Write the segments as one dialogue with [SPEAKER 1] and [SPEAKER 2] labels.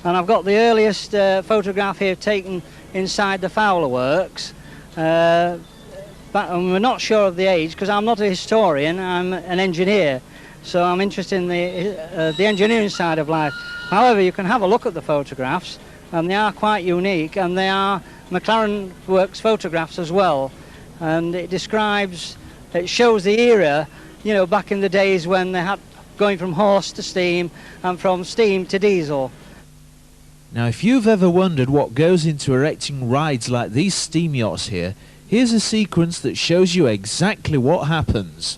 [SPEAKER 1] And I've got the earliest photograph here taken inside the Fowler Works. But we're not sure of the age because I'm not a historian, I'm an engineer. So I'm interested in the engineering side of life. However, you can have a look at the photographs, and they are quite unique, and they are McLaren Works photographs as well. And it shows the era, you know, back in the days when they had going from horse to steam and from steam to diesel.
[SPEAKER 2] Now, if you've ever wondered what goes into erecting rides like these steam yachts here, here's a sequence that shows you exactly what happens.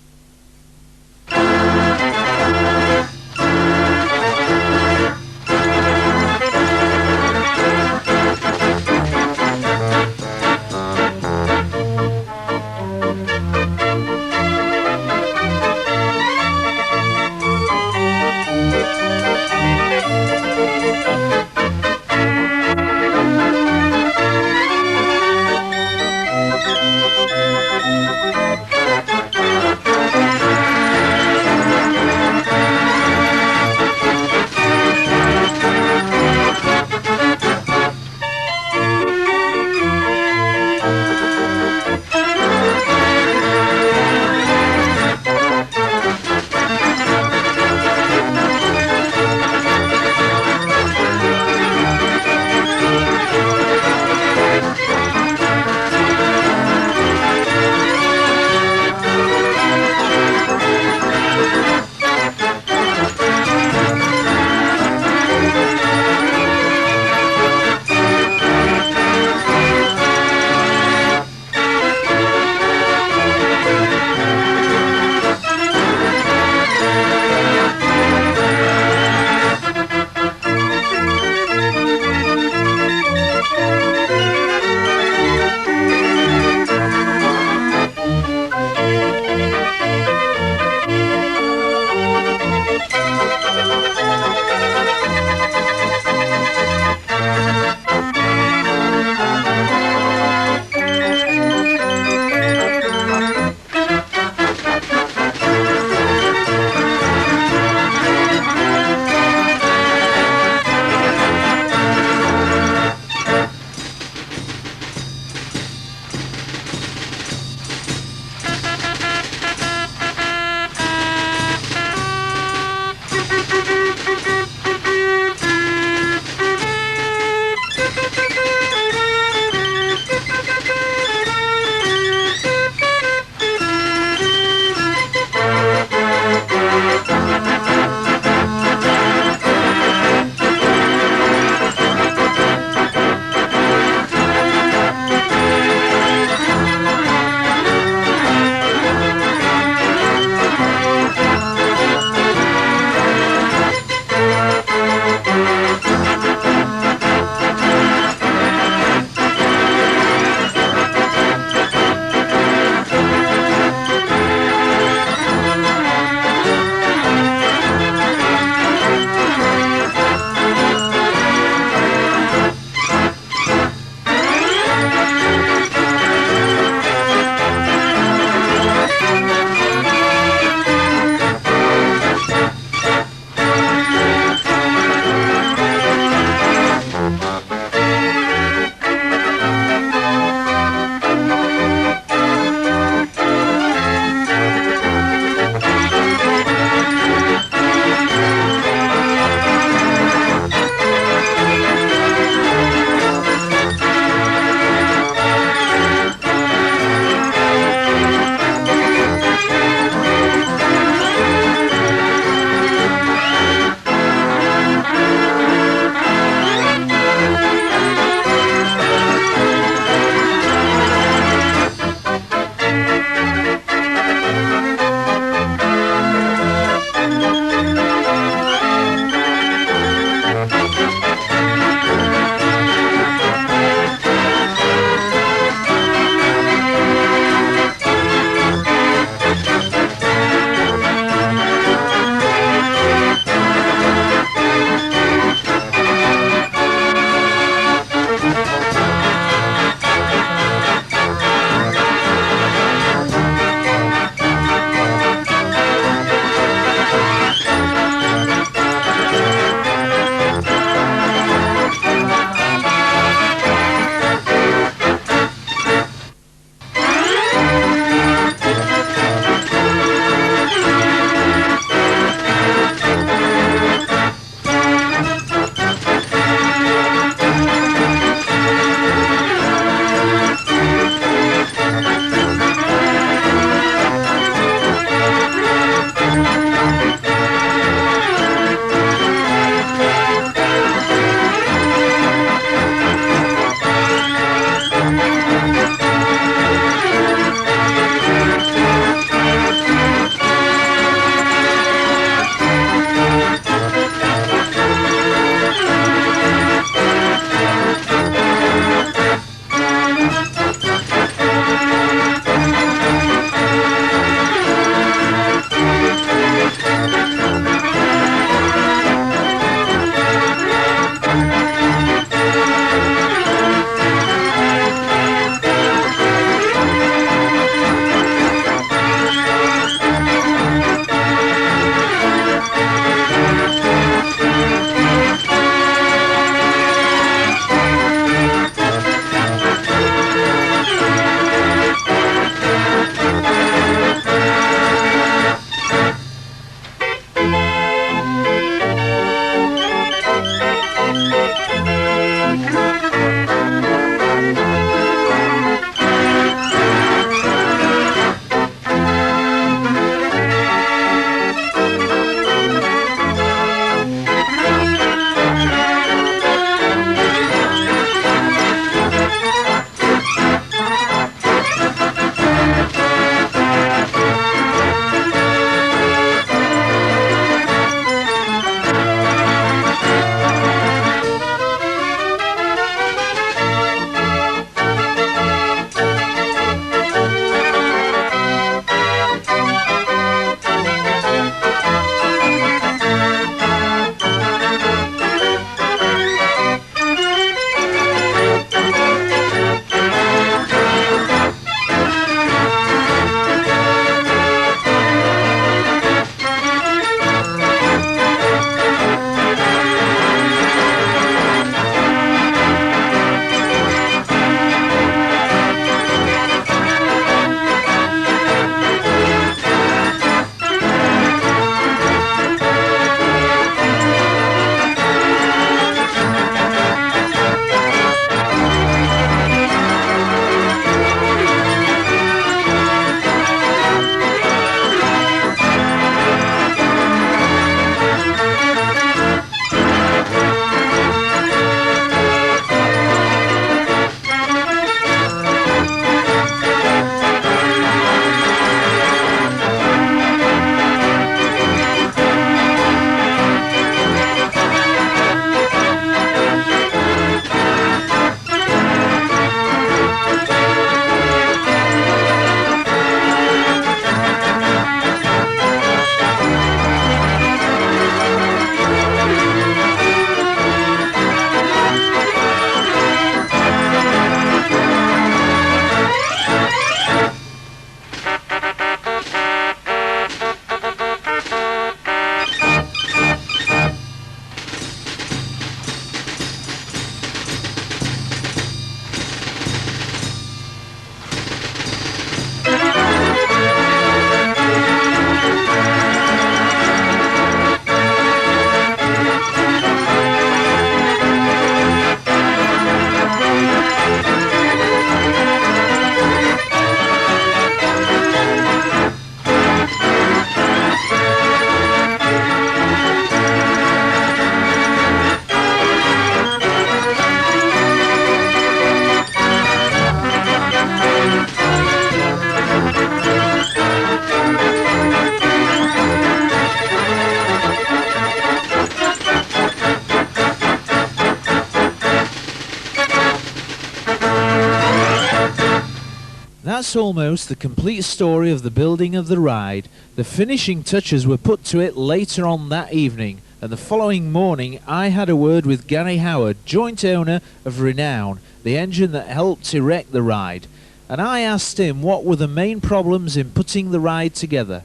[SPEAKER 2] that's almost the complete story of the building of the ride. The finishing touches were put to it later on that evening, and the following morning I had a word with Gary Howard, joint owner of Renown, the engine that helped erect the ride, and I asked him what were the main problems in putting the ride together.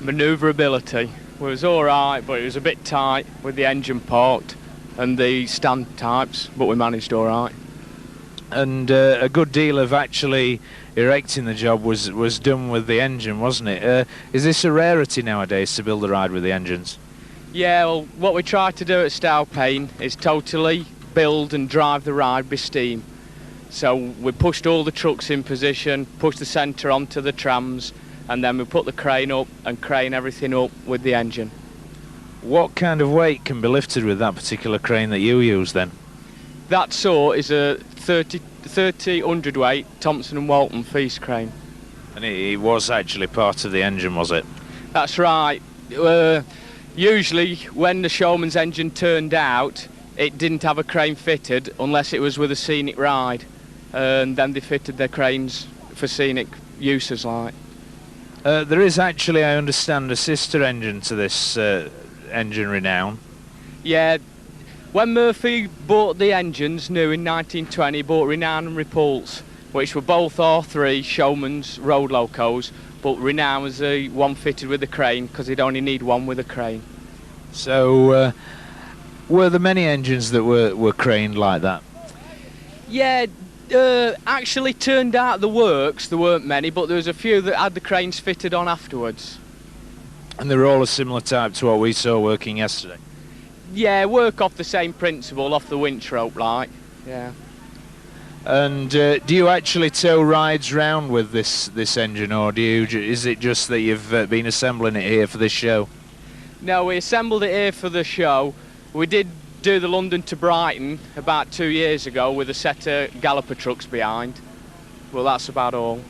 [SPEAKER 3] Manoeuvrability was alright, but it was a bit tight with the engine parked and the stand types, but we managed alright.
[SPEAKER 2] And a good deal of actually erecting the job was done with the engine, wasn't it? Is this a rarity nowadays to build a ride with the engines?
[SPEAKER 3] Yeah, well, what we try to do at Stowpane is totally build and drive the ride by steam. So we pushed all the trucks in position, pushed the centre onto the trams, and then we put the crane up and crane everything up with the engine.
[SPEAKER 2] What kind of weight can be lifted with that particular crane that you use then?
[SPEAKER 3] That sort is a 30 hundredweight Thompson & Walton feast crane.
[SPEAKER 2] And it was actually part of the engine, was it?
[SPEAKER 3] That's right. Usually when the Showman's engine turned out, it didn't have a crane fitted unless it was with a scenic ride, and then they fitted their cranes for scenic uses like.
[SPEAKER 2] There is actually, I understand, a sister engine to this engine Renown.
[SPEAKER 3] Yeah, when Murphy bought the engines new in 1920, he bought Renown and Repulse, which were both R3 Showman's road locos, but Renown was the one fitted with a crane because he'd only need one with a crane.
[SPEAKER 2] So were there many engines that were craned like that?
[SPEAKER 3] Yeah, actually turned out the works, there weren't many, but there was a few that had the cranes fitted on afterwards.
[SPEAKER 2] And they were all a similar type to what we saw working yesterday?
[SPEAKER 3] Yeah, work off the same principle, off the winch rope like, yeah.
[SPEAKER 2] And do you actually tow rides round with this engine, or is it just that you've been assembling it here for this show?
[SPEAKER 3] No, we assembled it here for the show. We did do the London to Brighton about 2 years ago with a set of galloper trucks behind. Well, that's about all.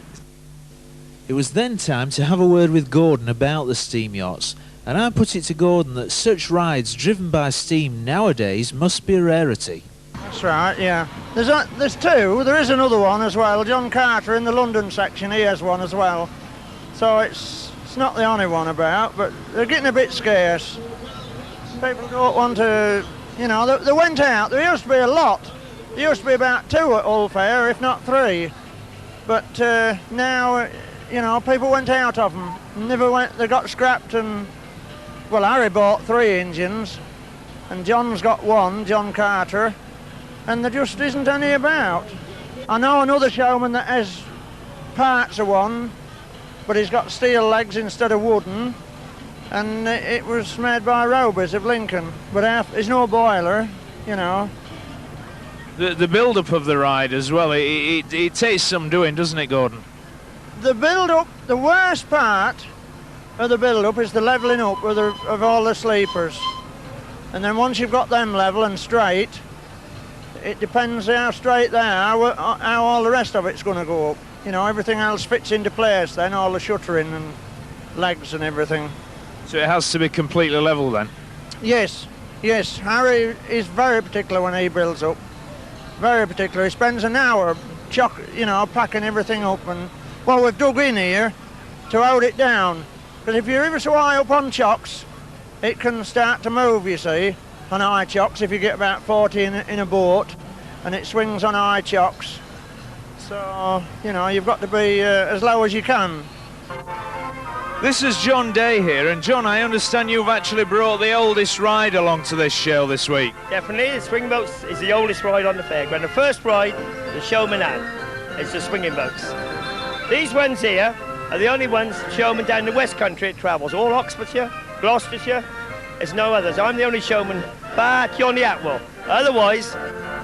[SPEAKER 2] It was then time to have a word with Gordon about the steam yachts, and I put it to Gordon that such rides driven by steam nowadays must be a rarity.
[SPEAKER 4] That's right, yeah. There's two. There is another one as well. John Carter in the London section, he has one as well. So it's not the only one about, but they're getting a bit scarce. People don't want to, you know, they went out. There used to be a lot. There used to be about 2 at Hull Fair, if not 3. But now, you know, people went out of them. They got scrapped, and, well, Harry bought 3 engines, and John's got 1, John Carter, and there just isn't any about. I know another showman that has parts of one, but he's got steel legs instead of wooden, and it was made by Roby's of Lincoln, but there's no boiler, you know.
[SPEAKER 2] The build-up of the ride as well, it takes some doing, doesn't it, Gordon?
[SPEAKER 4] The build-up, the worst part of the build-up is the levelling up of all the sleepers. And then once you've got them level and straight, it depends how straight they are, how all the rest of it's going to go up. You know, everything else fits into place then, all the shuttering and legs and everything.
[SPEAKER 2] So it has to be completely level then?
[SPEAKER 4] Yes, yes. Harry is very particular when he builds up. Very particular. He spends an hour, packing everything up. And, well, we've dug in here to hold it down. Because if you're ever so high up on chocks, it can start to move, you see, on high chocks if you get about 40 in a boat, and it swings on high chocks. So, you know, you've got to be as low as you can.
[SPEAKER 2] This is John Day here, and John, I understand you've actually brought the oldest ride along to this show this week.
[SPEAKER 5] Definitely, the swing boats is the oldest ride on the fairground. The first ride the showman had is the swinging boats. These ones here are the only ones showman down the West Country it travels. All Oxfordshire, Gloucestershire, there's no others. I'm the only showman, bar Johnny Atwell. Otherwise,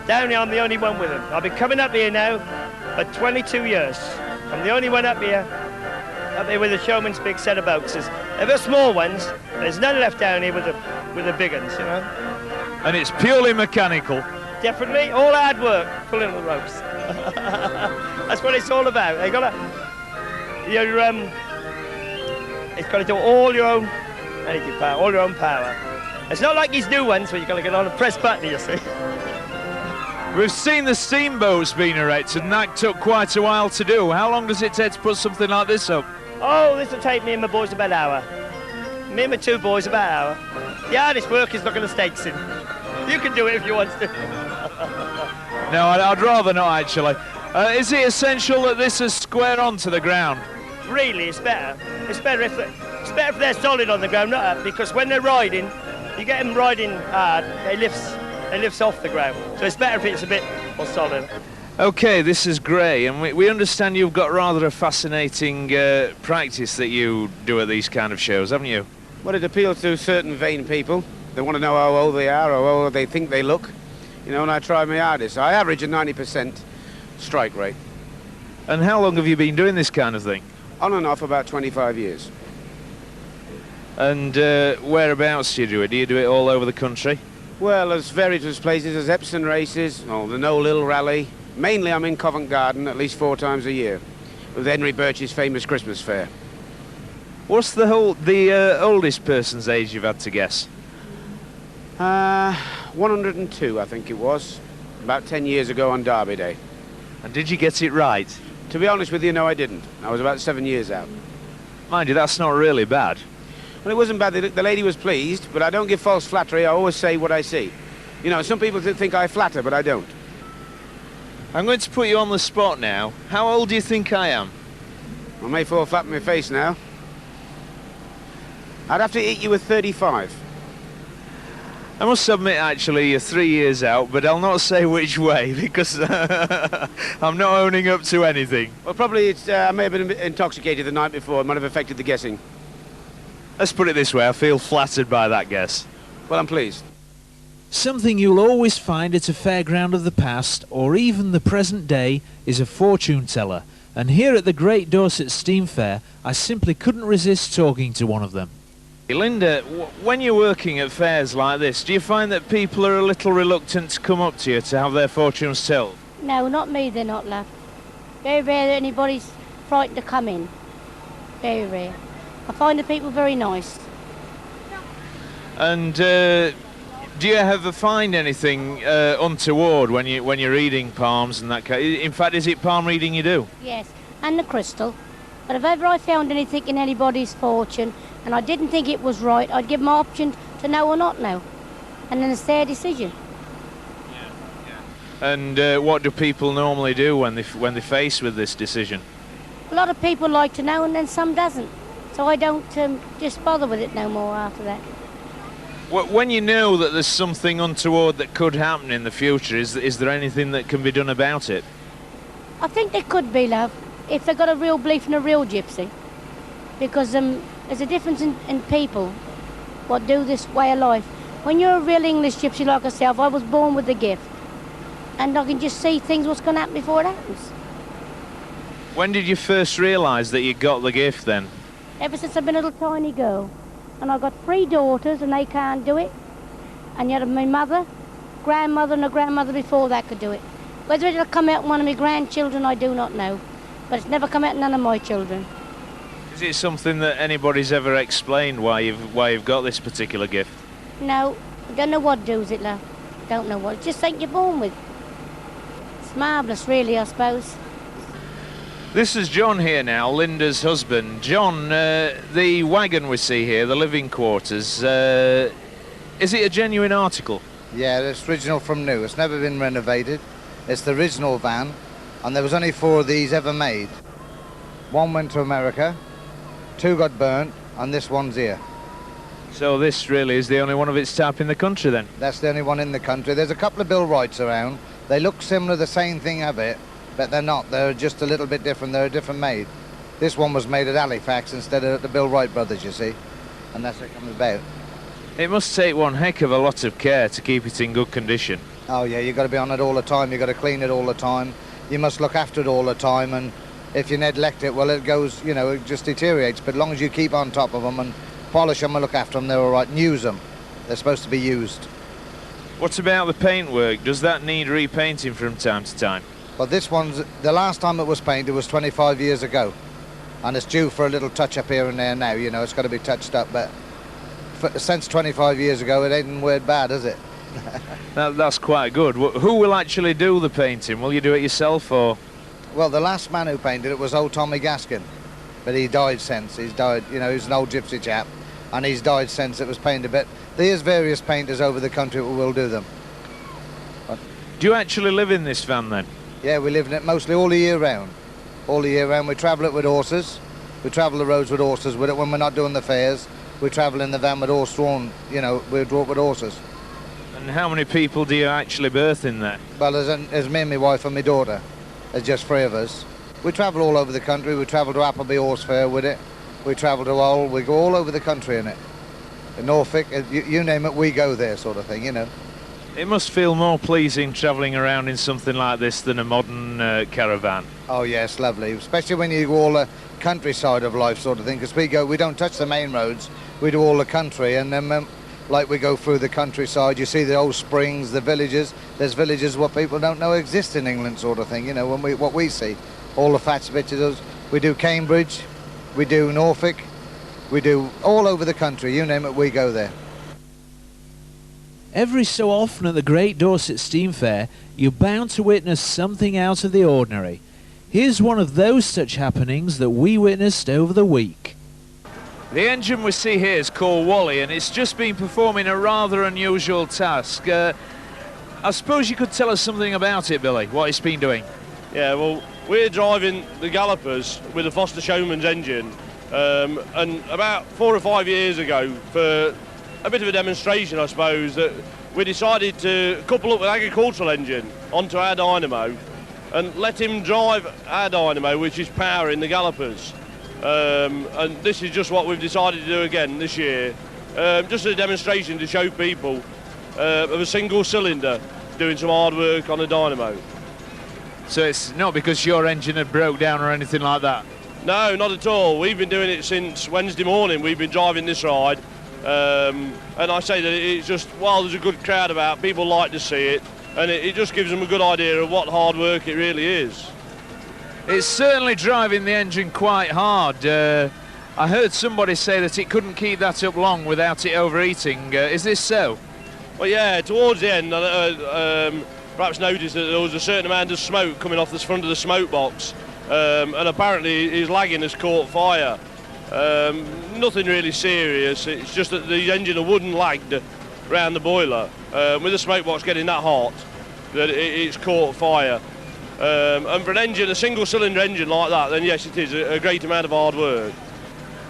[SPEAKER 5] down here I'm the only one with him. I've been coming up here now for 22 years. I'm the only one up here with a showman's big set of boats. They're small ones, there's none left down here with the big ones, you know.
[SPEAKER 2] And it's purely mechanical.
[SPEAKER 5] Definitely, all hard work, pulling the ropes. That's what it's all about. It's got to do all your own energy power, all your own power. It's not like these new ones where you've got to get on and press button, you see.
[SPEAKER 2] We've seen the steamboats being erected, and that took quite a while to do. How long does it take to put something like this up?
[SPEAKER 5] Oh, this will take me and my boys about an hour. Me and my 2 boys about an hour. The hardest work is knocking the stakes in. You can do it if you want to.
[SPEAKER 2] No, I'd rather not, actually. Is it essential that this is square onto the ground?
[SPEAKER 5] Really, it's better. It's better if they're solid on the ground, not up, because when they're riding, you get them riding hard, they lifts off the ground. So it's better if it's a bit more solid.
[SPEAKER 2] Okay, this is Gray, and we understand you've got rather a fascinating practice that you do at these kind of shows, haven't you?
[SPEAKER 6] Well, it appeals to certain vain people. They want to know how old they are or how old they think they look. You know, and I try my hardest. I average a 90% strike rate.
[SPEAKER 2] And how long have you been doing this kind of thing?
[SPEAKER 6] On and off about 25 years.
[SPEAKER 2] And whereabouts do you do it? Do you do it all over the country?
[SPEAKER 6] Well, there's various places. There's Epsom races, the No Lill Rally. Mainly I'm in Covent Garden at least 4 times a year with Henry Birch's famous Christmas fair.
[SPEAKER 2] What's the oldest person's age you've had to guess?
[SPEAKER 6] 102, I think it was, about 10 years ago on Derby Day.
[SPEAKER 2] And did you get it right?
[SPEAKER 6] To be honest with you, no, I didn't. I was about 7 years out.
[SPEAKER 2] Mind you, that's not really bad.
[SPEAKER 6] Well, it wasn't bad. The lady was pleased, but I don't give false flattery. I always say what I see. You know, some people think I flatter, but I don't.
[SPEAKER 2] I'm going to put you on the spot now. How old do you think I am?
[SPEAKER 6] I may fall flat in my face now. I'd have to hit you with 35.
[SPEAKER 2] I must admit, actually, you're 3 years out, but I'll not say which way, because I'm not owning up to anything.
[SPEAKER 6] Well, probably I may have been intoxicated the night before. It might have affected the guessing.
[SPEAKER 2] Let's put it this way, I feel flattered by that guess.
[SPEAKER 6] Well, I'm pleased.
[SPEAKER 2] Something you'll always find at a fairground of the past, or even the present day, is a fortune teller. And here at the Great Dorset Steam Fair, I simply couldn't resist talking to one of them. Linda, when you're working at fairs like this, do you find that people are a little reluctant to come up to you to have their fortunes told?
[SPEAKER 7] No, not me, they're not, love. Very rare that anybody's frightened to come in. Very rare. I find the people very nice.
[SPEAKER 2] And do you ever find anything untoward when you're reading palms and that kind? In fact, is it palm reading you do?
[SPEAKER 7] Yes, and the crystal. But if ever I found anything in anybody's fortune and I didn't think it was right, I'd give them an option to know or not know. And then it's their decision.
[SPEAKER 2] And what do people normally do when they're faced with this decision?
[SPEAKER 7] A lot of people like to know and then some doesn't. So I don't just bother with it no more after that.
[SPEAKER 2] When you know that there's something untoward that could happen in the future, is there anything that can be done about it?
[SPEAKER 7] I think there could be, love, if they got a real belief in a real gypsy. Because there's a difference in people what do this way of life. When you're a real English gypsy like myself, I was born with the gift. And I can just see things what's going to happen before it happens.
[SPEAKER 2] When did you first realise that you got the gift then?
[SPEAKER 7] Ever since I've been a little tiny girl. And I've got 3 daughters and they can't do it. And yet my mother, grandmother and a grandmother before that could do it. Whether it'll come out in one of my grandchildren, I do not know. But it's never come out in none of my children.
[SPEAKER 2] Is it something that anybody's ever explained why you've got this particular gift?
[SPEAKER 7] No, I don't know what does it, love. Don't know what. It's just something you're born with. It's marvellous, really, I suppose.
[SPEAKER 2] This is John here now, Linda's husband. John, the wagon we see here, the living quarters, is it a genuine article?
[SPEAKER 8] Yeah, it's original from new. It's never been renovated. It's the original van, and there was only 4 of these ever made. 1 went to America, 2 got burnt, and this one's here.
[SPEAKER 2] So this really is the only one of its type in the country then?
[SPEAKER 8] That's the only one in the country. There's a couple of Bill Wrights around. They look similar, the same thing of it, but they're not. They're just a little bit different. They're a different made. This one was made at Halifax instead of at the Bill Wright brothers, you see, and that's how it comes about.
[SPEAKER 2] It must take one heck of a lot of care to keep it in good condition.
[SPEAKER 8] Oh yeah, you've got to be on it all the time. You've got to clean it all the time. You must look after it all the time, and if you neglect it, well, it goes, you know, it just deteriorates. But as long as you keep on top of them and polish them and look after them, they're all right, and use them. They're supposed to be used.
[SPEAKER 2] What about the paintwork? Does that need repainting from time to time?
[SPEAKER 8] Well, this one's, the last time it was painted was 25 years ago. And it's due for a little touch-up here and there now, you know, it's got to be touched up. But since 25 years ago, it ain't word bad, is it?
[SPEAKER 2] That's quite good. Who will actually do the painting? Will you do it yourself, or...?
[SPEAKER 8] Well, the last man who painted it was old Tommy Gaskin, but he died since. He's died, you know, he's an old gypsy chap, and he's died since it was painted. But there's various painters over the country who will do them.
[SPEAKER 2] Do you actually live in this van, then?
[SPEAKER 8] Yeah, we live in it mostly all the year round. All the year round. We travel it with horses. We travel the roads with horses with it. When we're not doing the fairs, we travel in the van with horse-drawn, you know, we draw it with horses.
[SPEAKER 2] And how many people do you actually berth in there?
[SPEAKER 8] Well, there's me and my wife and my daughter. There's just 3 of us. We travel all over the country. We travel to Appleby Horse Fair with it. We travel to Hull. We go all over the country in it. In Norfolk, you name it, we go there, sort of thing, you know.
[SPEAKER 2] It must feel more pleasing travelling around in something like this than a modern caravan.
[SPEAKER 8] Oh yes, lovely, especially when you go all the countryside of life, sort of thing, because we don't touch the main roads, we do all the country, and then like we go through the countryside, you see the old springs, the villages. There's villages what people don't know exist in England, sort of thing, you know, what we see. All the fat bitches, we do Cambridge, we do Norfolk, we do all over the country, you name it, we go there.
[SPEAKER 2] Every so often at the Great Dorset Steam Fair, you're bound to witness something out of the ordinary. Here's one of those such happenings that we witnessed over the week. The engine we see here is called Wally, and it's just been performing a rather unusual task. I suppose you could tell us something about it, Billy, what it's been doing.
[SPEAKER 9] Yeah, well, we're driving the Gallopers with a Foster Showman's engine, and about 4 or 5 years ago, for a bit of a demonstration, I suppose, that we decided to couple up an agricultural engine onto our dynamo and let him drive our dynamo, which is powering the Gallopers. And this is just what we've decided to do again this year, just a demonstration to show people of a single cylinder doing some hard work on a dynamo.
[SPEAKER 2] So it's not because your engine had broke down or anything like that?
[SPEAKER 9] No, not at all. We've been doing it since Wednesday morning. We've been driving this ride, and I say that it's just, while there's a good crowd about, people like to see it, and it just gives them a good idea of what hard work it really is.
[SPEAKER 2] It's certainly driving the engine quite hard. I heard somebody say that it couldn't keep that up long without it overheating. Is this so?
[SPEAKER 9] Well, yeah, towards the end, perhaps noticed that there was a certain amount of smoke coming off the front of the smoke box, and apparently his lagging has caught fire. Nothing really serious, it's just that the engine wouldn't lagged around the boiler. With the smoke box getting that hot, that it's caught fire. And for an engine, a single cylinder engine like that, then yes, it is a great amount of hard work.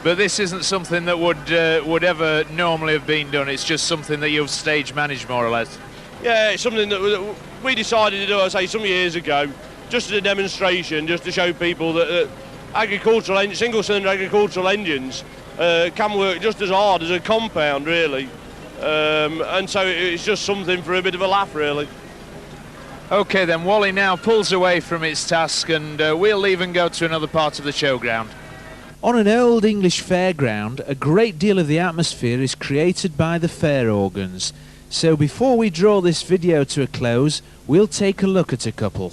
[SPEAKER 2] But this isn't something that would ever normally have been done, it's just something that you've stage managed more or less?
[SPEAKER 9] Yeah, it's something that we decided to do, I say, some years ago, just as a demonstration, just to show people that single cylinder agricultural engines can work just as hard as a compound, really. And so it's just something for a bit of a laugh, really.
[SPEAKER 2] OK then, Wally now pulls away from its task, and we'll leave and go to another part of the showground. On an old English fairground, a great deal of the atmosphere is created by the fair organs. So before we draw this video to a close, we'll take a look at a couple.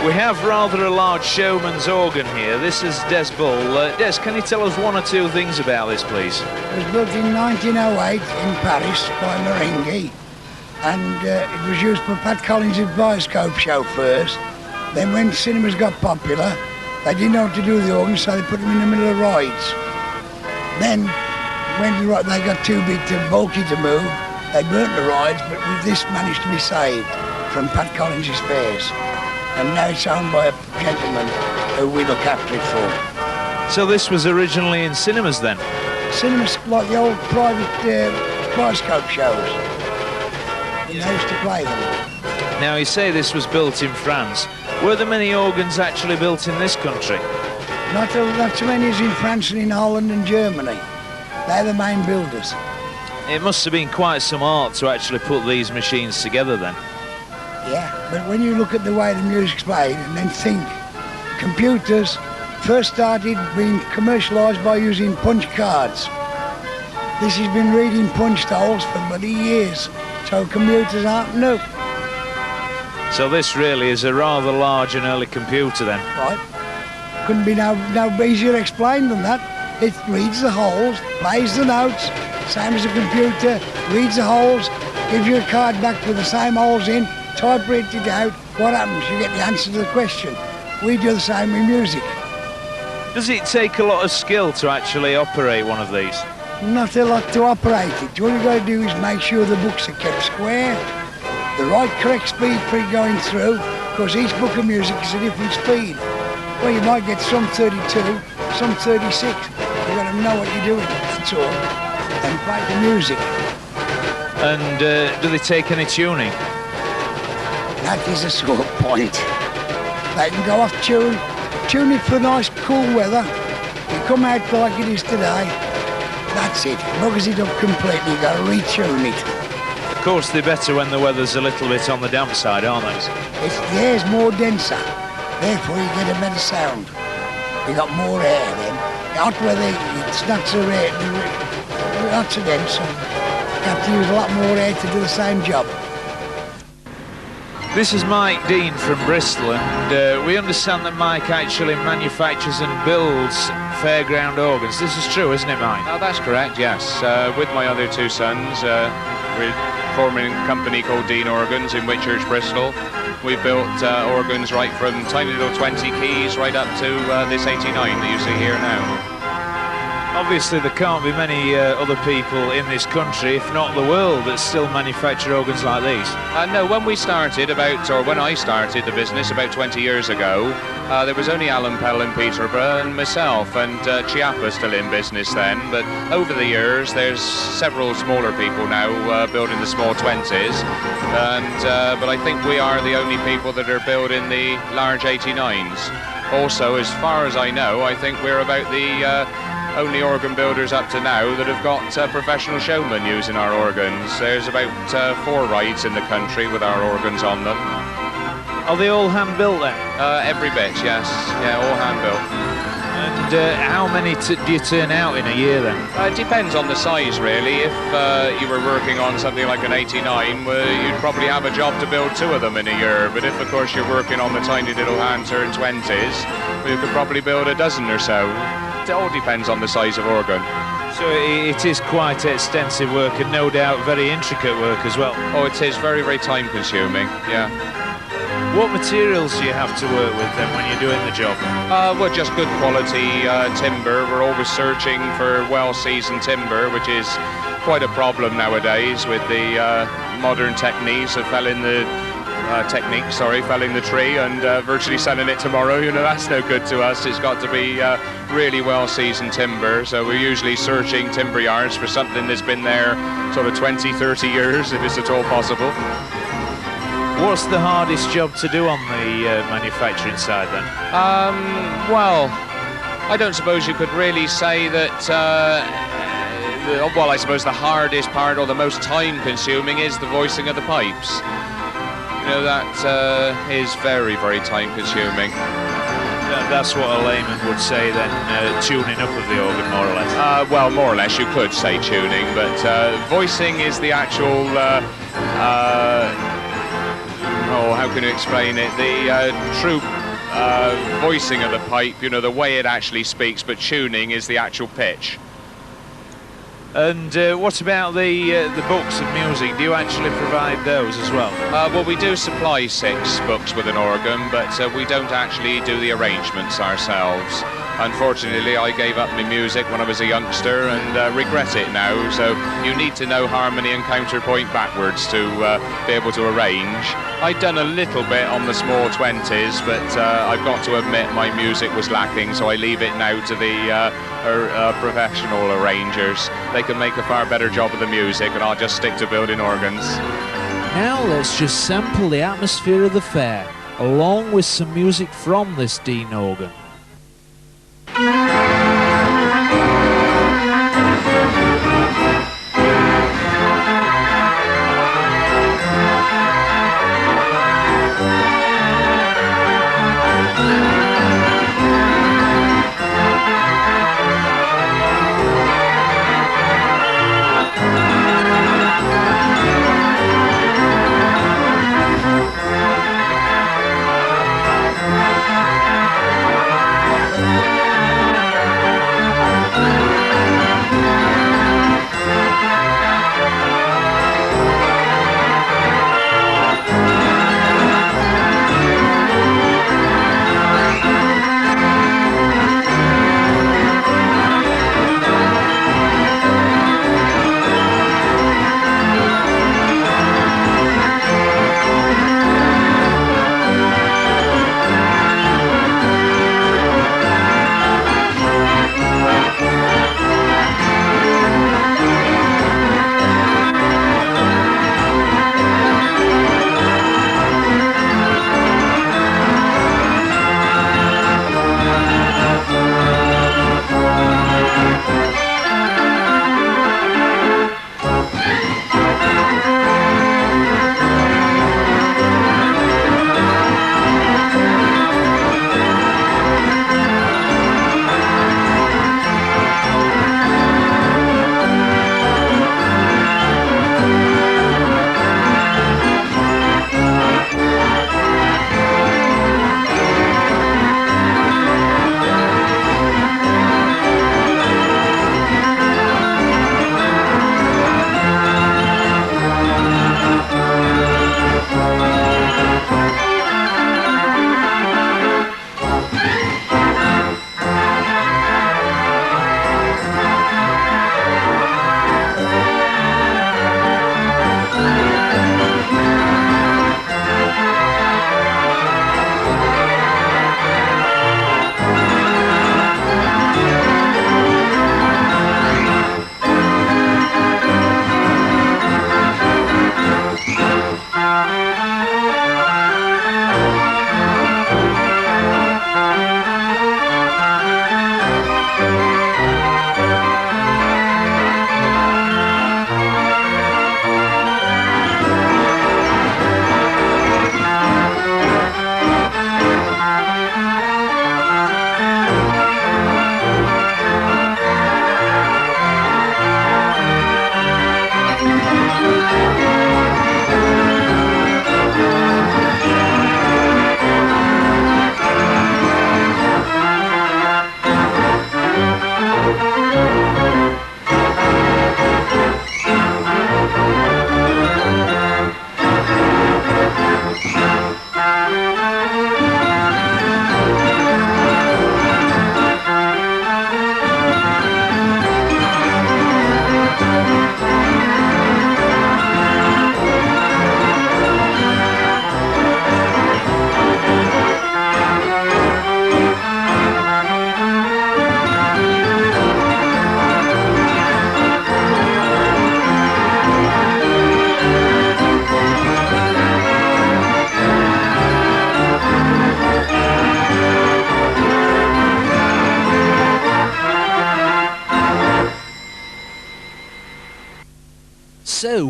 [SPEAKER 2] We have rather a large showman's organ here. This is Des Bull. Des, can you tell us one or two things about this, please?
[SPEAKER 10] It was built in 1908 in Paris by Merengue, and it was used for Pat Collins' Bioscope show first. Then when cinemas got popular, they didn't know what to do with the organs, so they put them in the middle of rides. Then, when they got too big, bulky to move, they burnt the rides, but with this managed to be saved from Pat Collins' fairs. And now it's owned by a gentleman who we look after it for.
[SPEAKER 2] So this was originally in cinemas then?
[SPEAKER 10] Cinemas like the old private Bioscope shows. They used to play them.
[SPEAKER 2] Now you say this was built in France. Were there many organs actually built in this country?
[SPEAKER 10] Not so many as in France and in Holland and Germany. They're the main builders.
[SPEAKER 2] It must have been quite some art to actually put these machines together then.
[SPEAKER 10] Yeah, but when you look at the way the music's played and then think, computers first started being commercialised by using punch cards. This has been reading punch holes for bloody years, so computers aren't new.
[SPEAKER 2] So this really is a rather large and early computer then?
[SPEAKER 10] Right. Couldn't be no easier explained than that. It reads the holes, plays the notes, same as a computer, reads the holes, gives you a card back with the same holes in, typewrite it out. What happens? You get the answer to the question. We do the same with music.
[SPEAKER 2] Does it take a lot of skill to actually operate one of these?
[SPEAKER 10] Not a lot to operate it. All you got to do is make sure the books are kept square, the right correct speed for it going through, because each book of music is a different speed. Well, you might get some 32, some 36. You've got to know what you're doing, that's all, and play the music.
[SPEAKER 2] And do they take any tuning?
[SPEAKER 10] That is a sore point. They can go off tune it for nice cool weather. You come out like it is today, that's it. Buggers it up completely, you got to retune it.
[SPEAKER 2] Of course, they're better when the weather's a little bit on the damp side, aren't they?
[SPEAKER 10] The air's more denser, therefore you get a better sound. You got more air then. Hot weather, it's not so rare, not so dense, so you have to use a lot more air to do the same job.
[SPEAKER 2] This is Mike Dean from Bristol, and we understand that Mike actually manufactures and builds fairground organs. This is true, isn't it, Mike?
[SPEAKER 11] Oh, that's correct, yes. With my other two sons, we're forming a company called Dean Organs in Whitchurch, Bristol. We've built organs right from tiny little 20 keys right up to this 89 that you see here now.
[SPEAKER 2] Obviously, there can't be many other people in this country, if not the world, that still manufacture organs like these.
[SPEAKER 11] No, when I started the business about 20 years ago, there was only Alan Pell in Peterborough and myself, and Chiappa still in business then. But over the years, there's several smaller people now building the small 20s, and but I think we are the only people that are building the large 89s. Also, as far as I know, I think we're about the only organ builders up to now that have got professional showmen using our organs. There's about 4 rides in the country with our organs on them.
[SPEAKER 2] Are they all hand-built then?
[SPEAKER 11] Every bit, yes. Yeah, all hand-built.
[SPEAKER 2] And how many do you turn out in a year then?
[SPEAKER 11] It depends on the size, really. If you were working on something like an 89, you'd probably have a job to build 2 of them in a year. But if, of course, you're working on the tiny little hand-turned 20s, you could probably build a dozen or so. It all depends on the size of organ.
[SPEAKER 2] So it is quite extensive work and no doubt very intricate work as well.
[SPEAKER 11] Oh, it is very, very time consuming, yeah.
[SPEAKER 2] What materials do you have to work with then when you're doing the job?
[SPEAKER 11] Well, just good quality timber. We're always searching for well-seasoned timber, which is quite a problem nowadays with the modern techniques of felling the tree and virtually selling it tomorrow. You know, that's no good to us. It's got to be really well-seasoned timber. So we're usually searching timber yards for something that's been there sort of 20, 30 years, if it's at all possible.
[SPEAKER 2] What's the hardest job to do on the manufacturing side then?
[SPEAKER 11] Well, I don't suppose you could really say that. Well, I suppose the hardest part or the most time-consuming is the voicing of the pipes. You know, that is very, very time-consuming.
[SPEAKER 2] That's what a layman would say then, tuning up of the organ, more or less.
[SPEAKER 11] Well, more or less, you could say tuning, but voicing is the actual. How can you explain it? The true voicing of the pipe, you know, the way it actually speaks, but tuning is the actual pitch.
[SPEAKER 2] And what about the books of music? Do you actually provide those as well?
[SPEAKER 11] Well, we do supply 6 books with an organ, but we don't actually do the arrangements ourselves. Unfortunately, I gave up my music when I was a youngster and regret it now, so you need to know harmony and counterpoint backwards to be able to arrange. I'd done a little bit on the small 20s, but I've got to admit my music was lacking, so I leave it now to the professional arrangers. They can make a far better job of the music, and I'll just stick to building organs.
[SPEAKER 2] Now let's just sample the atmosphere of the fair, along with some music from this Dean organ.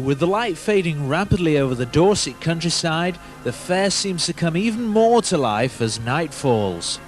[SPEAKER 2] with the light fading rapidly over the Dorset countryside, the fair seems to come even more to life as night falls.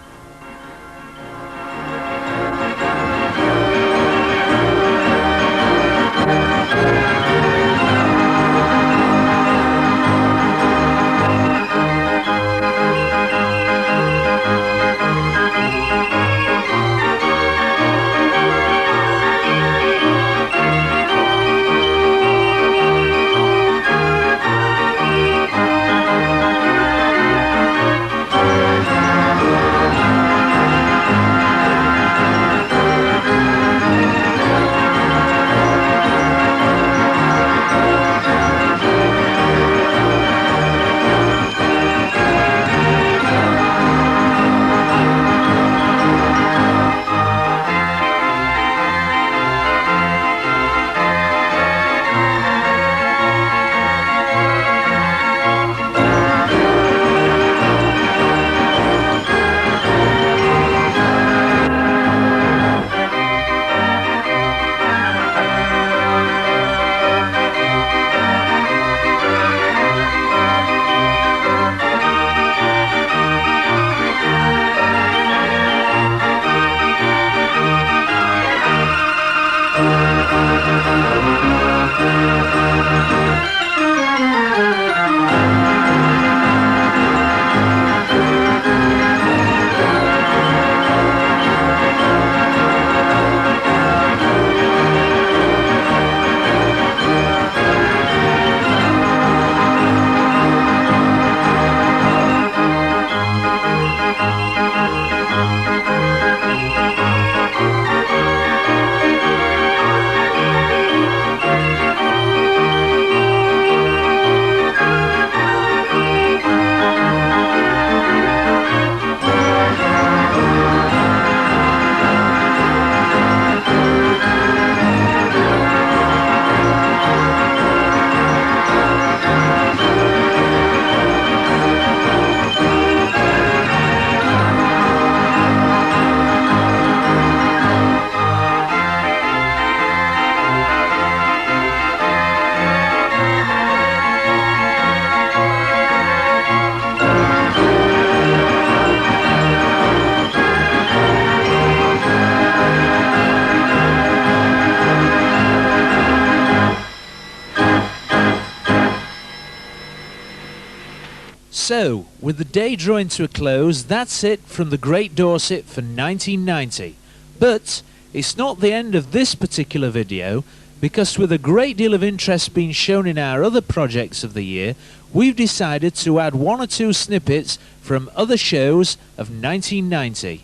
[SPEAKER 2] So, with the day drawing to a close, that's it from the Great Dorset for 1990. But it's not the end of this particular video, because with a great deal of interest being shown in our other projects of the year, we've decided to add one or two snippets from other shows of 1990.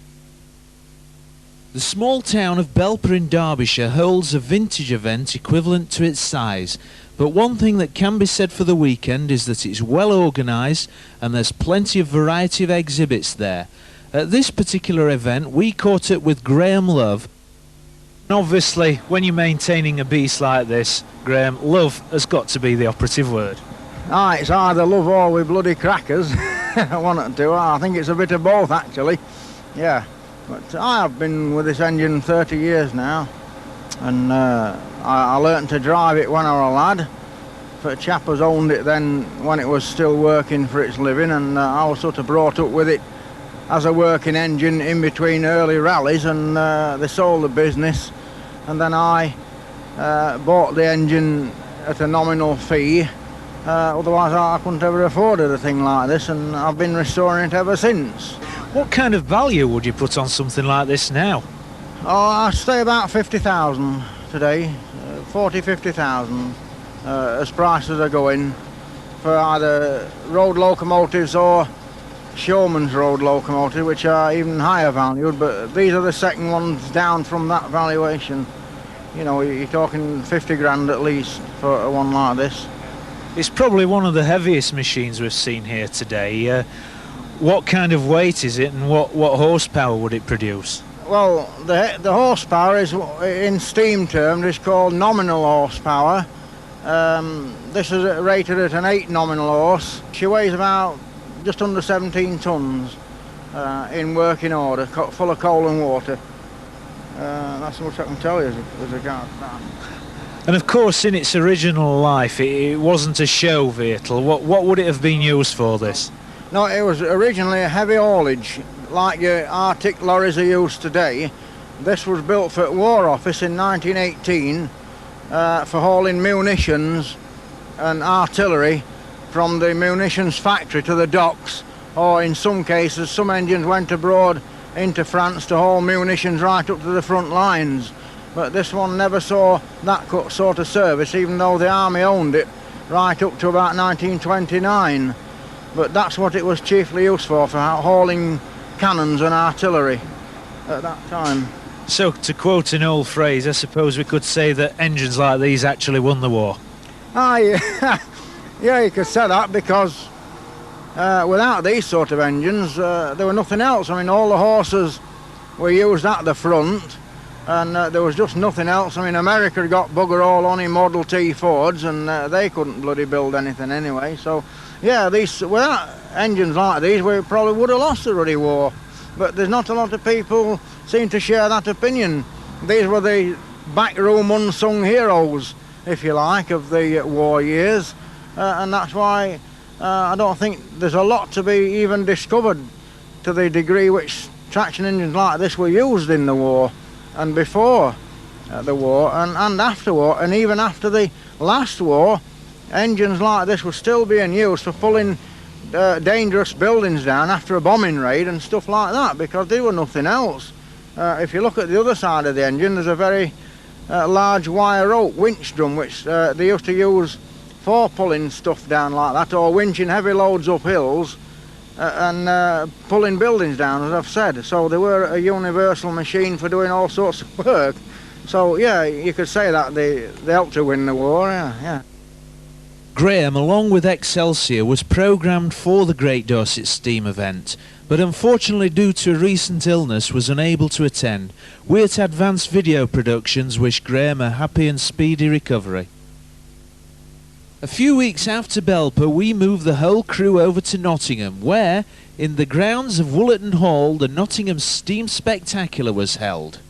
[SPEAKER 2] The small town of Belper in Derbyshire holds a vintage event equivalent to its size, but one thing that can be said for the weekend is that it's well organised and there's plenty of variety of exhibits there. At this particular event we caught up with Graham Love. Obviously when you're maintaining a beast like this, Graham, love has got to be the operative word.
[SPEAKER 4] It's either love or with bloody crackers. I want to do. I think it's a bit of both actually. Yeah. But I have been with this engine 30 years now, and I learnt to drive it when I was a lad. For a chap who's owned it then when it was still working for its living, and I was sort of brought up with it as a working engine in between early rallies, and they sold the business, and then I bought the engine at a nominal fee. Otherwise I couldn't ever afforded a thing like this, and I've been restoring it ever since.
[SPEAKER 2] What kind of value would you put on something like this now?
[SPEAKER 4] I say about 50,000 today, 50,000 as prices are going for either road locomotives or showman's road locomotive, which are even higher valued, but these are the second ones down from that valuation. You know, you're talking 50 grand at least for one like this.
[SPEAKER 2] It's probably one of the heaviest machines we've seen here today. What kind of weight is it, and what horsepower would it produce?
[SPEAKER 4] Well, the horsepower is, in steam terms, is called nominal horsepower. This is rated at an 8 nominal horse. She weighs about just under 17 tons in working order, full of coal and water. That's what I can tell you as regards that.
[SPEAKER 2] And of course, in its original life, it wasn't a show vehicle. What would it have been used for, this?
[SPEAKER 4] No, it was originally a heavy haulage, like your Arctic lorries are used today. This was built for War Office in 1918 for hauling munitions and artillery from the munitions factory to the docks, or in some cases some engines went abroad into France to haul munitions right up to the front lines. But this one never saw that sort of service, even though the army owned it right up to about 1929. But that's what it was chiefly used for hauling cannons and artillery at that time.
[SPEAKER 2] So, to quote an old phrase, I suppose we could say that engines like these actually won the war.
[SPEAKER 4] Ah, yeah, yeah, you could say that, because without these sort of engines, there were nothing else. I mean, all the horses were used at the front, and there was just nothing else. I mean, America had got bugger all on in Model T Fords, and they couldn't bloody build anything anyway. So, yeah, without engines like these, we probably would have lost the ruddy war. But there's not a lot of people seem to share that opinion. These were the backroom unsung heroes, if you like, of the war years, and that's why I don't think there's a lot to be even discovered to the degree which traction engines like this were used in the war, and before the war, and after war, and even after the last war. Engines like this were still being used for pulling dangerous buildings down after a bombing raid and stuff like that, because there were nothing else. If you look at the other side of the engine, there's a very large wire rope winch drum, which they used to use for pulling stuff down like that, or winching heavy loads up hills and pulling buildings down, as I've said. So they were a universal machine for doing all sorts of work. So yeah, you could say that they helped to win the war, yeah.
[SPEAKER 2] Graham, along with Excelsior, was programmed for the Great Dorset Steam event, but unfortunately due to a recent illness was unable to attend. We at Advanced Video Productions wish Graham a happy and speedy recovery. A few weeks after Belper, we moved the whole crew over to Nottingham, where, in the grounds of Woollerton Hall, the Nottingham Steam Spectacular was held.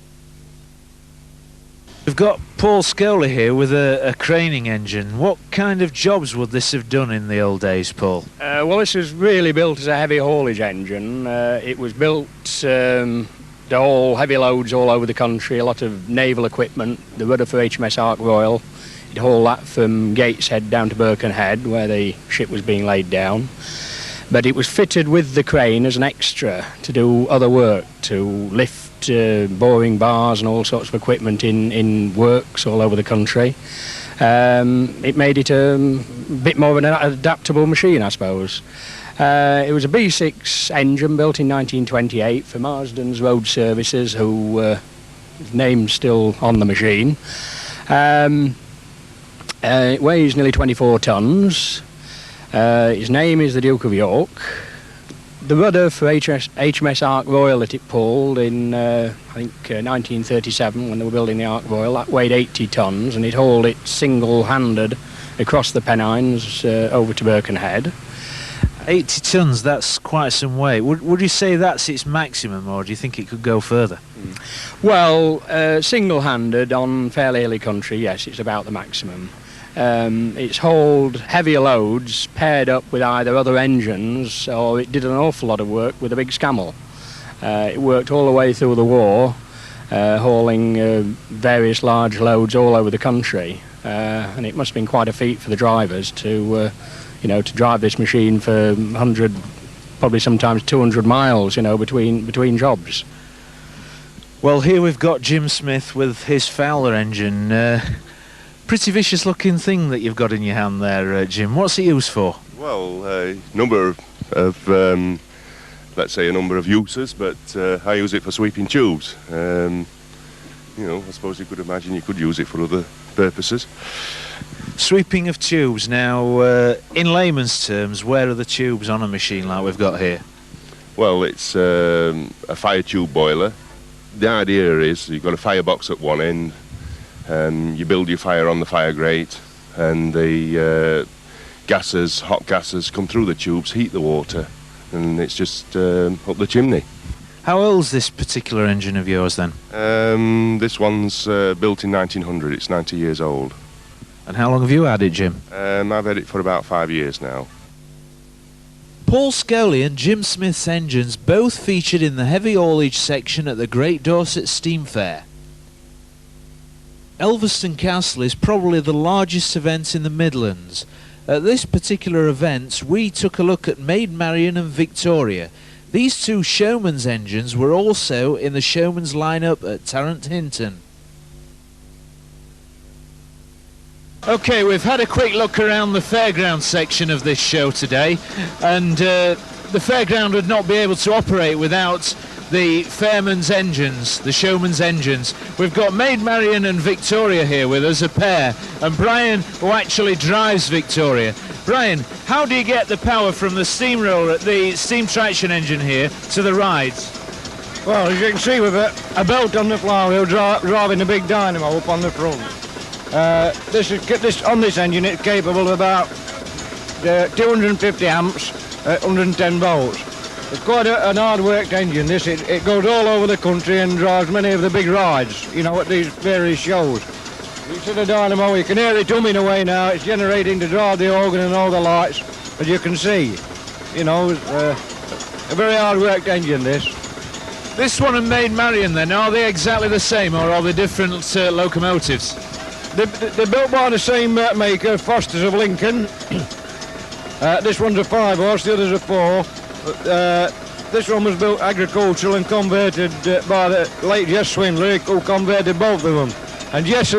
[SPEAKER 2] We've got Paul Scoley here with a craning engine. What kind of jobs would this have done in the old days, Paul?
[SPEAKER 12] Well, this was really built as a heavy haulage engine. It was built to haul heavy loads all over the country, a lot of naval equipment, the rudder for HMS Ark Royal. It'd haul that from Gateshead down to Birkenhead, where the ship was being laid down. But it was fitted with the crane as an extra to do other work, to lift boring bars and all sorts of equipment in works all over the country. It made it a bit more of an adaptable machine, I suppose. It was a B6 engine built in 1928 for Marsden's Road Services, who name's still on the machine. It weighs nearly 24 tonnes. His name is the Duke of York. The rudder for HMS Ark Royal that it pulled in, I think, 1937, when they were building the Ark Royal, that weighed 80 tonnes, and it hauled it single-handed across the Pennines over to Birkenhead.
[SPEAKER 2] 80 tonnes, that's quite some weight. Would you say that's its maximum, or do you think it could go further?
[SPEAKER 12] Well, single-handed on fairly hilly country, yes, it's about the maximum. It's hauled heavier loads paired up with either other engines, or it did an awful lot of work with a big Scammell. It worked all the way through the war, hauling various large loads all over the country, and it must have been quite a feat for the drivers to drive this machine for 100, probably sometimes 200 miles, between jobs.
[SPEAKER 2] Well, here we've got Jim Smith with his Fowler engine. Pretty vicious looking thing that you've got in your hand there, Jim. What's it used for?
[SPEAKER 13] Well, a number of let's say a number of uses, but I use it for sweeping tubes. I suppose you could imagine you could use it for other purposes.
[SPEAKER 2] Sweeping of tubes. Now, in layman's terms, where are the tubes on a machine like we've got here?
[SPEAKER 13] Well, it's a fire tube boiler. The idea is you've got a firebox at one end. You build your fire on the fire grate, and the hot gases come through the tubes, heat the water, and it's just up the chimney.
[SPEAKER 2] How old's this particular engine of yours then?
[SPEAKER 13] This one's built in 1900, it's 90 years old.
[SPEAKER 2] And how long have you had it, Jim?
[SPEAKER 13] I've had it for about 5 years now.
[SPEAKER 2] Paul Scully and Jim Smith's engines both featured in the heavy haulage section at the Great Dorset Steam Fair. Elveston Castle is probably the largest event in the Midlands. At this particular event, we took a look at Maid Marian and Victoria. These two Showman's engines were also in the Showman's lineup at Tarrant Hinton. Okay, we've had a quick look around the fairground section of this show today, and the fairground would not be able to operate without the Fairman's engines, the Showman's engines. We've got Maid Marian and Victoria here with us, a pair, and Brian, who actually drives Victoria. Brian, how do you get the power from the steamroller, the steam traction engine here, to the rides?
[SPEAKER 14] Well, as you can see, with a belt on the flywheel driving a big dynamo up on the front. This on this engine, it's capable of about 250 amps at 110 volts. It's quite an hard-worked engine. It goes all over the country and drives many of the big rides, you know, at these various shows. You see the dynamo, you can hear it humming away now. It's generating to drive the organ and all the lights, as you can see. You know, it's a very hard-worked engine, this.
[SPEAKER 2] This one and Maid Marian, then, are they exactly the same, or are they different locomotives?
[SPEAKER 14] They're built by the same maker, Foster's of Lincoln. This one's a 5-horse, the other's a 4. This one was built agricultural and converted by the late Jess Swindler, who converted both of them. And Jess,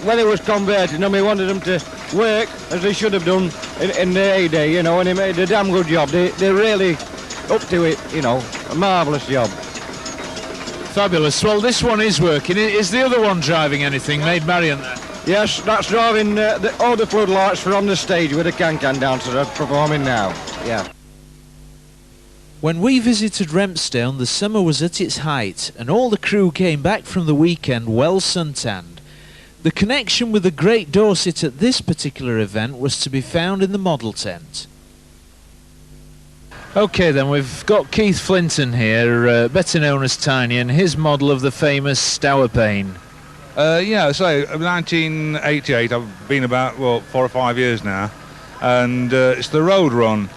[SPEAKER 14] when it was converting them, he wanted them to work as they should have done in their heyday, you know, and he made a damn good job. They're really up to it, you know, a marvellous job.
[SPEAKER 2] Fabulous. Well, this one is working. Is the other one driving anything, Maid Marian, there?
[SPEAKER 14] Yes, that's driving all the floodlights for on the stage where the can-can dancers are performing now. Yeah.
[SPEAKER 2] When we visited Rempstone, the summer was at its height, and all the crew came back from the weekend well suntanned. The connection with the Great Dorset at this particular event was to be found in the model tent. Okay then, we've got Keith Flinton here, better known as Tiny, and his model of the famous Stourpane.
[SPEAKER 15] Yeah, so 1988, I've been about, 4 or 5 years now, and it's the road run.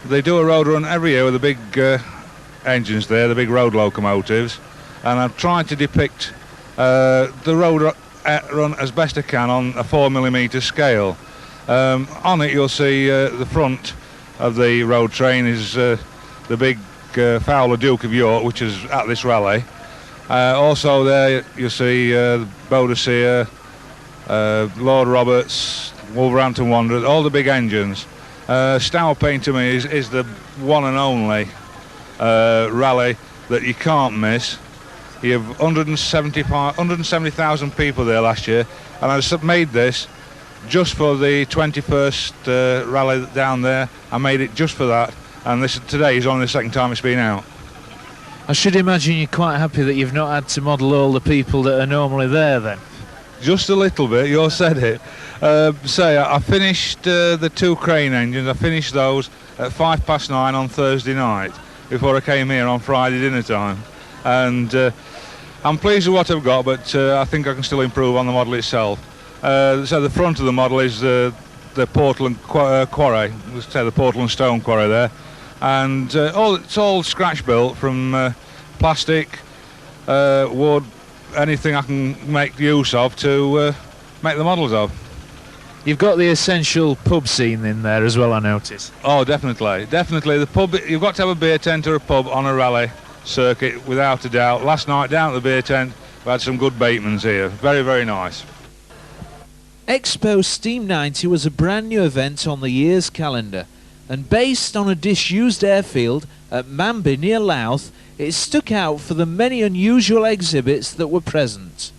[SPEAKER 15] They do a road run every year with the big engines there, the big road locomotives, and I've tried to depict the road run as best I can on a 4mm scale. On it you'll see the front of the road train is the big Fowler Duke of York, which is at this rally. Also there you'll see Boadicea, Lord Roberts, Wolverhampton Wanderers, all the big engines. Stourpane to me is the one and only rally that you can't miss. You have 170,000 people there last year, and I made this just for the 21st rally down there. I made it just for that, and today is only the second time it's been out.
[SPEAKER 2] I should imagine you're quite happy that you've not had to model all the people that are normally there then.
[SPEAKER 15] Just a little bit, you said it. I finished the 2 crane engines. I finished those at 9:05 on Thursday night before I came here on Friday dinner time, and I'm pleased with what I've got, but I think I can still improve on the model itself. So the front of the model is the Portland quarry, let's say the Portland stone quarry there, and it's all scratch built from plastic, wood, anything I can make use of to make the models of.
[SPEAKER 2] You've got the essential pub scene in there as well, I notice.
[SPEAKER 15] Oh, definitely. The pub, you've got to have a beer tent or a pub on a rally circuit, without a doubt. Last night down at the beer tent, we had some good batemans here. Very, very nice.
[SPEAKER 2] Expo Steam 90 was a brand new event on the year's calendar, and based on a disused airfield at Manby near Louth, it stuck out for the many unusual exhibits that were present.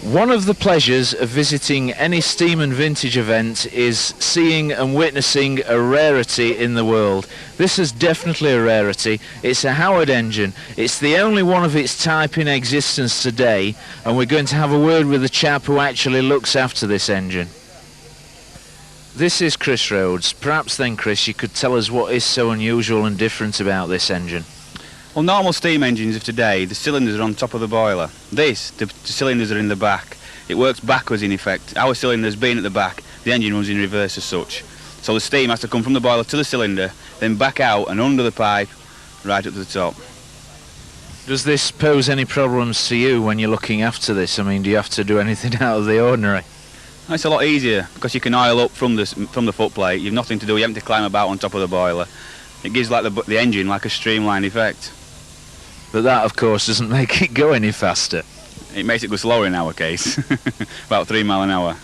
[SPEAKER 2] One of the pleasures of visiting any steam and vintage event is seeing and witnessing a rarity in the world. This is definitely a rarity. It's a Howard engine. It's the only one of its type in existence today, and we're going to have a word with the chap who actually looks after this engine. This is Chris Rhodes. Perhaps then, Chris, you could tell us what is so unusual and different about this engine.
[SPEAKER 16] Well, normal steam engines of today, the cylinders are on top of the boiler. The cylinders are in the back. It works backwards in effect. Our cylinder's been at the back, the engine runs in reverse as such. So the steam has to come from the boiler to the cylinder, then back out and under the pipe, right up to the top.
[SPEAKER 2] Does this pose any problems to you when you're looking after this? I mean, do you have to do anything out of the ordinary?
[SPEAKER 16] It's a lot easier because you can oil up from the footplate. You've nothing to do. You haven't to climb about on top of the boiler. It gives like the engine like a streamlined effect.
[SPEAKER 2] But that, of course, doesn't make it go any faster.
[SPEAKER 16] It makes it go slower in our case, about 3 miles an hour.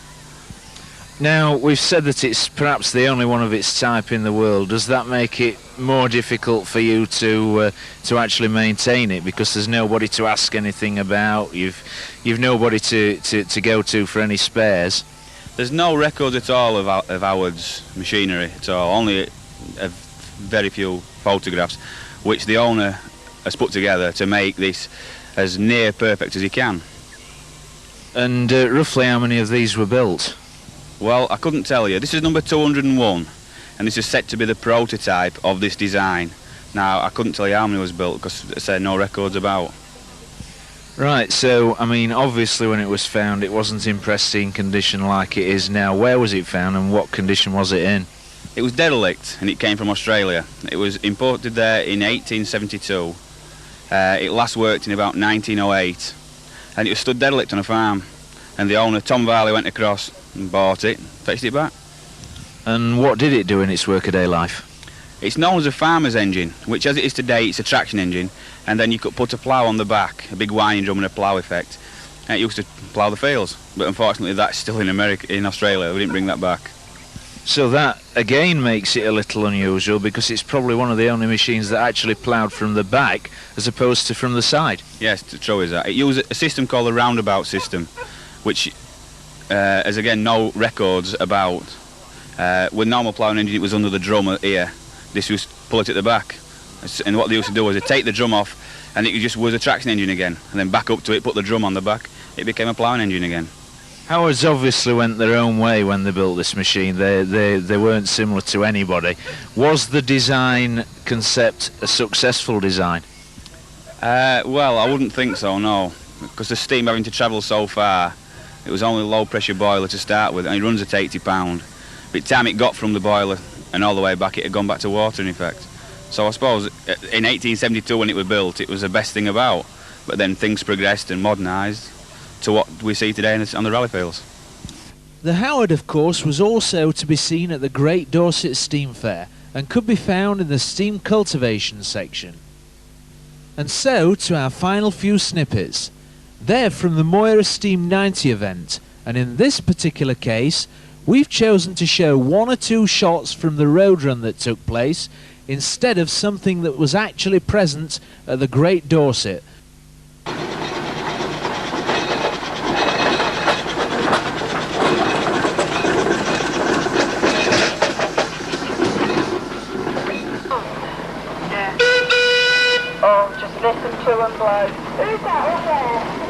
[SPEAKER 2] Now, we've said that it's perhaps the only one of its type in the world. Does that make it more difficult for you to actually maintain it because there's nobody to ask anything about? You've nobody to go to for any spares.
[SPEAKER 16] There's no records at all of Howard's machinery at all. Only very few photographs, which the owner has put together to make this as near perfect as he can.
[SPEAKER 2] And roughly how many of these were built?
[SPEAKER 16] Well, I couldn't tell you. This is number 201, and this is set to be the prototype of this design. Now, I couldn't tell you how many was built because there's no records about.
[SPEAKER 2] Right, so, I mean, obviously when it was found, it wasn't in pristine condition like it is now. Where was it found and what condition was it in?
[SPEAKER 16] It was derelict, and it came from Australia. It was imported there in 1872. It last worked in about 1908, and it was stood derelict on a farm. And the owner, Tom Varley, went across and bought it, fetched it back.
[SPEAKER 2] And what did it do in its workaday life?
[SPEAKER 16] It's known as a farmer's engine, which as it is today, it's a traction engine, and then you could put a plough on the back, a big winding drum and a plough effect, and it used to plough the fields. But unfortunately, that's still in Australia. We didn't bring that back.
[SPEAKER 2] So that, again, makes it a little unusual because it's probably one of the only machines that actually ploughed from the back as opposed to from the side.
[SPEAKER 16] Yes, true is that. It used a system called the roundabout system, which has, again, no records about. With normal ploughing engine, it was under the drum here. This was pull it at the back. And what they used to do was they take the drum off, and it just was a traction engine again, and then back up to it, put the drum on the back. It became a ploughing engine again.
[SPEAKER 2] Howards obviously went their own way when they built this machine. They weren't similar to anybody. Was the design concept a successful design?
[SPEAKER 16] Well, I wouldn't think so, no. Because the steam having to travel so far, it was only a low pressure boiler to start with, and it runs at 80 pounds. By the time it got from the boiler and all the way back, it had gone back to water in effect. So I suppose in 1872 when it was built, it was the best thing about. But then things progressed and modernised to what we see today on the rally fields.
[SPEAKER 2] The Howard, of course, was also to be seen at the Great Dorset Steam Fair and could be found in the steam cultivation section. And so to our final few snippets. They're from the Moira Steam 90 event, and in this particular case, we've chosen to show one or two shots from the road run that took place instead of something that was actually present at the Great Dorset.
[SPEAKER 17] Oh, just listen to them blow. Who's that up there?